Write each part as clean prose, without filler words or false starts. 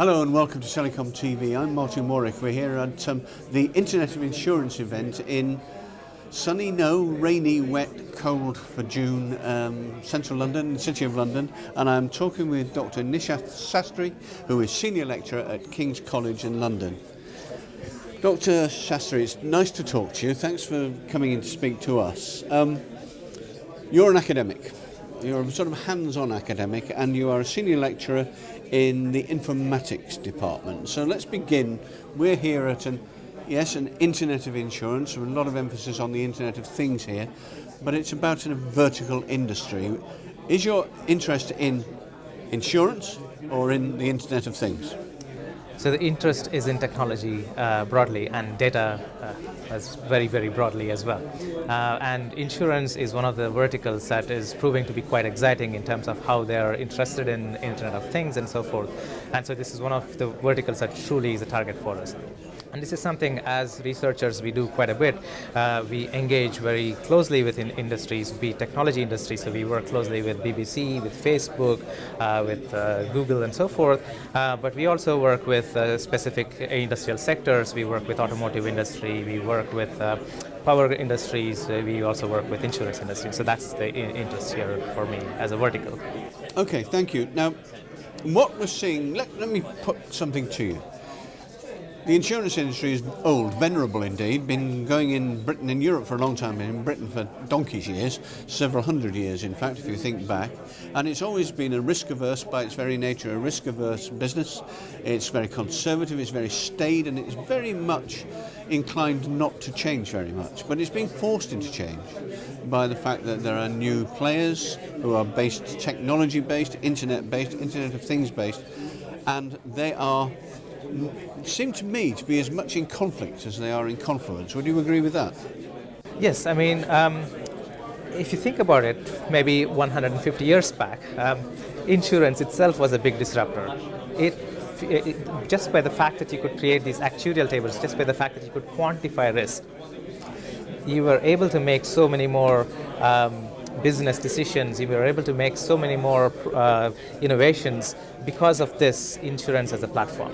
Hello and welcome to TelecomTV. I'm Martin Warwick. We're here at the Internet of Insurance event in sunny, no, rainy, wet, cold for June, central London, the City of London, and I'm talking with Dr. Nishanth Sastry, who is Senior Lecturer at King's College in London. Dr. Sastry, it's nice to talk to you. Thanks for coming in to speak to us. You're an academic. You're a sort of hands-on academic, and you are a Senior Lecturer in the Infomatics department. So let's begin. We're here at an Internet of Insurance, with a lot of emphasis on the Internet of Things here, but it's about a vertical industry. Is your interest in insurance or in the Internet of Things? So the interest is in technology broadly, and data as very, very broadly as well. And insurance is one of the verticals that is proving to be quite exciting in terms of how they are interested in Internet of Things and so forth. And so this is one of the verticals that truly is a target for us. And this is something, as researchers, we do quite a bit. We engage very closely with industries, be it technology industries. So we work closely with BBC, with Facebook, with Google and so forth. But we also work with specific industrial sectors. We work with automotive industry. We work with power industries. We also work with insurance industry. So that's the interest here for me as a vertical. Okay, thank you. Now, what we're seeing, let me put something to you. The insurance industry is old, venerable indeed, been going in Britain and Europe for a long time, been in Britain for donkey's years, several hundred years in fact, if you think back. And it's always been a risk-averse, by its very nature, a risk-averse business. It's very conservative, it's very staid, and it's very much inclined not to change very much. But it's being forced into change by the fact that there are new players who are based, technology-based, internet-based, Internet of Things-based, and they seem to me to be as much in conflict as they are in confluence. Would you agree with that? Yes, I mean, if you think about it, maybe 150 years back, insurance itself was a big disruptor. Just by the fact that you could create these actuarial tables, just by the fact that you could quantify risk, you were able to make so many more business decisions, you were able to make so many more innovations because of this insurance as a platform.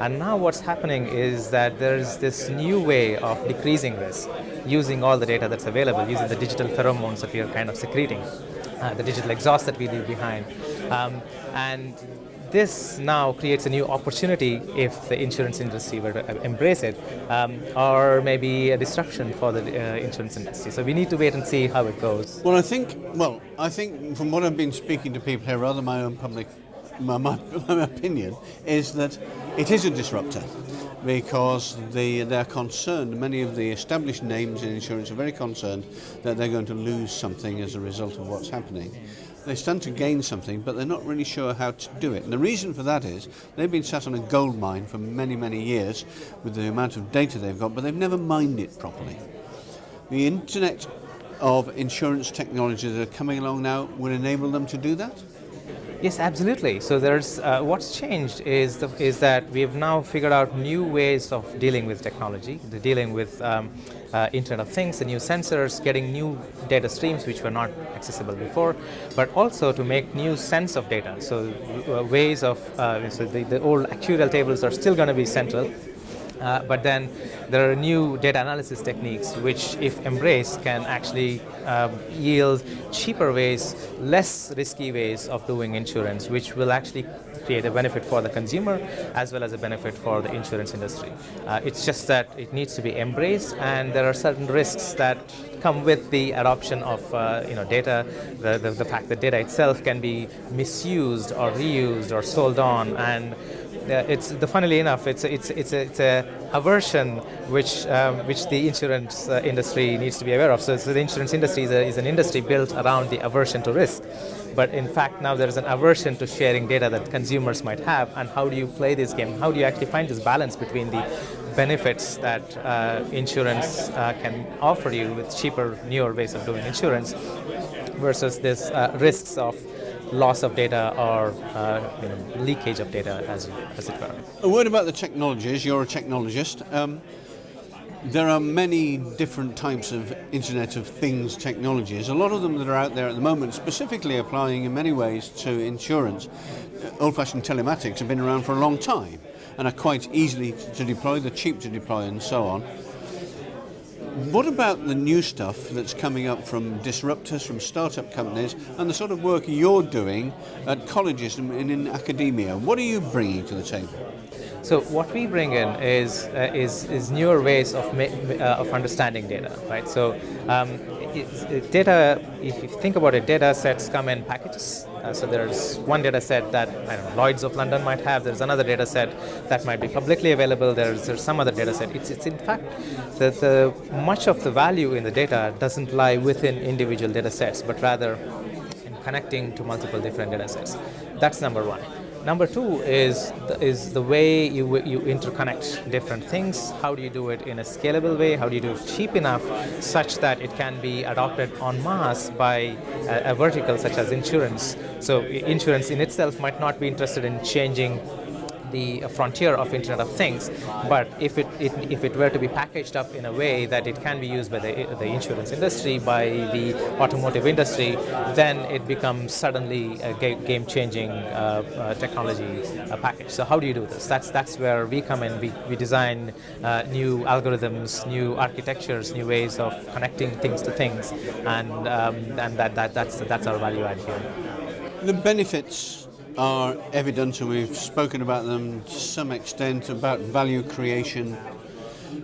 And now what's happening is that there's this new way of decreasing risk, using all the data that's available, using the digital pheromones that we are kind of secreting, the digital exhaust that we leave behind. And this now creates a new opportunity if the insurance industry were to embrace it, or maybe a disruption for the insurance industry. So we need to wait and see how it goes. Well, I think from what I've been speaking to people here, rather my own my opinion is that it is a disruptor, because they're concerned, many of the established names in insurance are very concerned that they're going to lose something as a result of what's happening. They stand to gain something, but they're not really sure how to do it. And the reason for that is they've been sat on a gold mine for many, many years with the amount of data they've got, but they've never mined it properly. The Internet of Insurance technology that are coming along now will enable them to do that? Yes, absolutely. So there's what's changed is that we have now figured out new ways of dealing with technology, dealing with Internet of Things, the new sensors, getting new data streams which were not accessible before, but also to make new sense of data. So ways of so the old actuarial tables are still going to be central. But then there are new data analysis techniques which, if embraced, can actually yield cheaper ways, less risky ways of doing insurance, which will actually create a benefit for the consumer as well as a benefit for the insurance industry. It's just that it needs to be embraced, and there are certain risks that come with the adoption of data, the fact that data itself can be misused or reused or sold on, and funnily enough, it's a aversion which the insurance industry needs to be aware of. So the insurance industry is an industry built around the aversion to risk. But in fact, now there is an aversion to sharing data that consumers might have. And how do you play this game? How do you actually find this balance between the benefits that insurance can offer you with cheaper, newer ways of doing insurance versus this risks of loss of data or leakage of data, as it were. A word about the technologies. You're a technologist. there are many different types of Internet of Things technologies. A lot of them that are out there at the moment, specifically applying in many ways to insurance. Old-fashioned telematics have been around for a long time and are quite easily to deploy, they're cheap to deploy and so on. What about the new stuff that's coming up from disruptors, from startup companies, and the sort of work you're doing at colleges and in academia? What are you bringing to the table? So what we bring in is newer ways of understanding data, right? So data, if you think about it, data sets come in packages. So there's one data set that Lloyd's of London might have. There's another data set that might be publicly available. There's some other data set. It's in fact the much of the value in the data doesn't lie within individual data sets, but rather in connecting to multiple different data sets. That's number one. Number two is the way you interconnect different things. How do you do it in a scalable way? How do you do it cheap enough such that it can be adopted en masse by a vertical such as insurance? So insurance in itself might not be interested in changing the frontier of Internet of Things, but if it were to be packaged up in a way that it can be used by the insurance industry, by the automotive industry, then it becomes suddenly a game-changing technology package. So how do you do this? That's where we come in. We design new algorithms, new architectures, new ways of connecting things to things, and that's our value add here. The benefits are evident, and we've spoken about them to some extent, about value creation,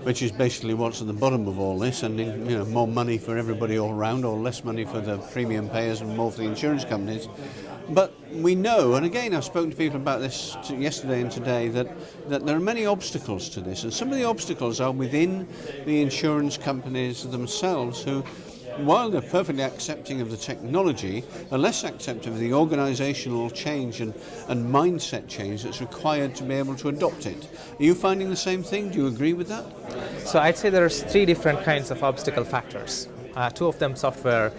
which is basically what's at the bottom of all this, and more money for everybody all round, or less money for the premium payers and more for the insurance companies. But we know, and again I've spoken to people about this yesterday and today, that there are many obstacles to this, and some of the obstacles are within the insurance companies themselves, who, while they're perfectly accepting of the technology, are less accepting of the organisational change and mindset change that's required to be able to adopt it. Are you finding the same thing? Do you agree with that? So I'd say there's three different kinds of obstacle factors. Two of them software,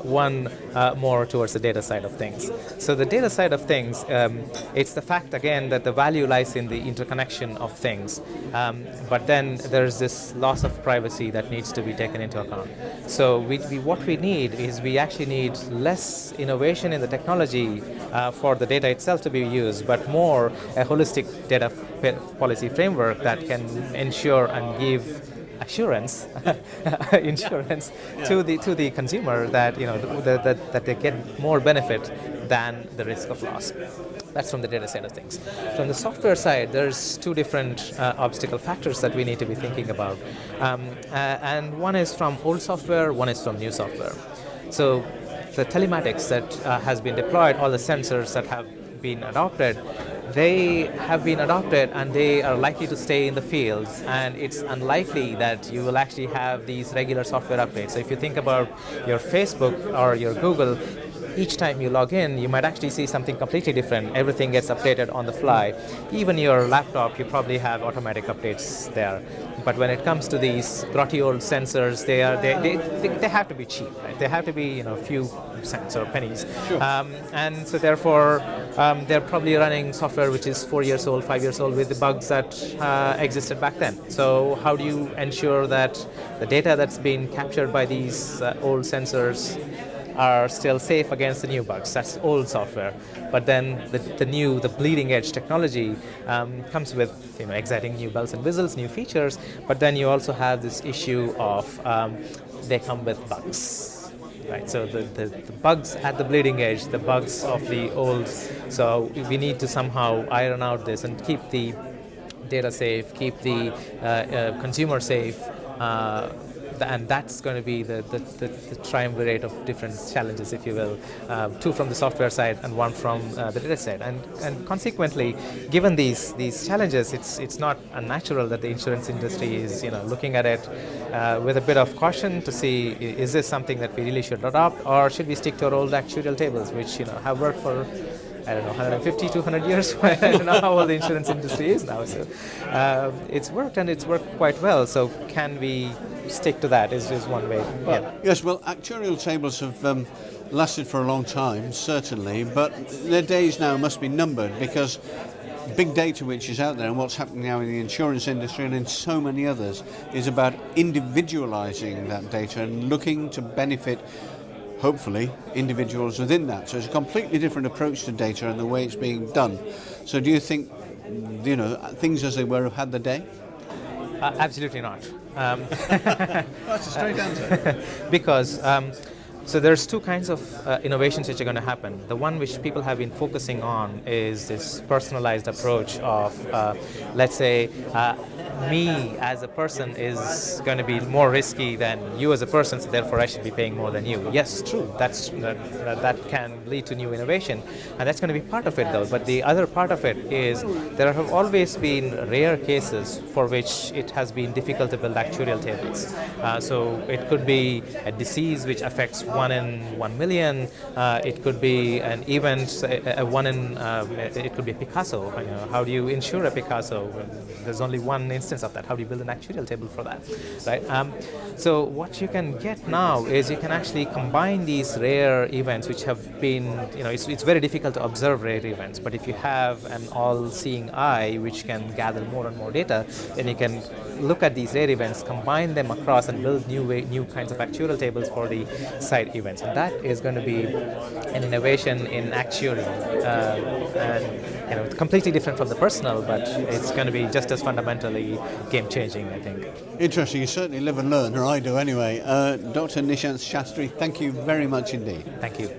one more towards the data side of things. So the data side of things, it's the fact again that the value lies in the interconnection of things, but then there's this loss of privacy that needs to be taken into account. So what we need is we actually need less innovation in the technology for the data itself to be used, but more a holistic data policy framework that can ensure and give insurance to the consumer that that they get more benefit than the risk of loss. That's from the data side of things. From the software side, there's two different obstacle factors that we need to be thinking about, and one is from old software, one is from new software. So the telematics that has been deployed, all the sensors that have been adopted, they have been adopted and they are likely to stay in the field, and it's unlikely that you will actually have these regular software updates. So if you think about your Facebook or your Google, each time you log in, you might actually see something completely different. Everything gets updated on the fly. Even your laptop, you probably have automatic updates there. But when it comes to these grotty old sensors, they have to be cheap, right? They have to be a few cents or pennies. Sure. And so therefore, they're probably running software which is 4 years old, 5 years old, with the bugs that existed back then. So how do you ensure that the data that's been captured by these old sensors are still safe against the new bugs? That's old software. But then the bleeding edge technology comes with exciting new bells and whistles, new features. But then you also have this issue of they come with bugs. Right, so the bugs at the bleeding edge, the bugs of the old. So we need to somehow iron out this and keep the data safe, keep the consumer safe, and that's going to be the triumvirate of different challenges, if you will, two from the software side and one from the data side. And consequently, given these challenges, it's not unnatural that the insurance industry is looking at it with a bit of caution to see, is this something that we really should adopt, or should we stick to our old actuarial tables, which have worked for 150, 200 years. I don't know how old the insurance industry is now. So it's worked, and it's worked quite well. So can we stick to that is one way. Yeah. Yes, well, actuarial tables have lasted for a long time, certainly, but their days now must be numbered, because big data which is out there and what's happening now in the insurance industry and in so many others is about individualizing that data and looking to benefit, hopefully, individuals within that. So it's a completely different approach to data and the way it's being done. So do you think, things as they were have had the day? Absolutely not. That's a straight answer. Because so there's two kinds of innovations which are going to happen. The one which people have been focusing on is this personalized approach of, let's say, me as a person is going to be more risky than you as a person, so therefore I should be paying more than you. Yes, true. That can lead to new innovation, and that's going to be part of it, though. But the other part of it is there have always been rare cases for which it has been difficult to build actuarial tables. So it could be a disease which affects 1 in 1 million. It could be an event, it could be a Picasso. How do you insure a Picasso? There's only one instance of that. How do you build an actuarial table for that, right? So what you can get now is you can actually combine these rare events which have been, it's very difficult to observe rare events, but if you have an all-seeing eye which can gather more and more data, then you can look at these rare events, combine them across and build new kinds of actuarial tables for the side events. And that is going to be an innovation in actuarial. And it's completely different from the personal, but it's going to be just as fundamentally game-changing, I think. Interesting. You certainly live and learn, or I do anyway. Dr. Nishanth Sastry, thank you very much indeed. Thank you.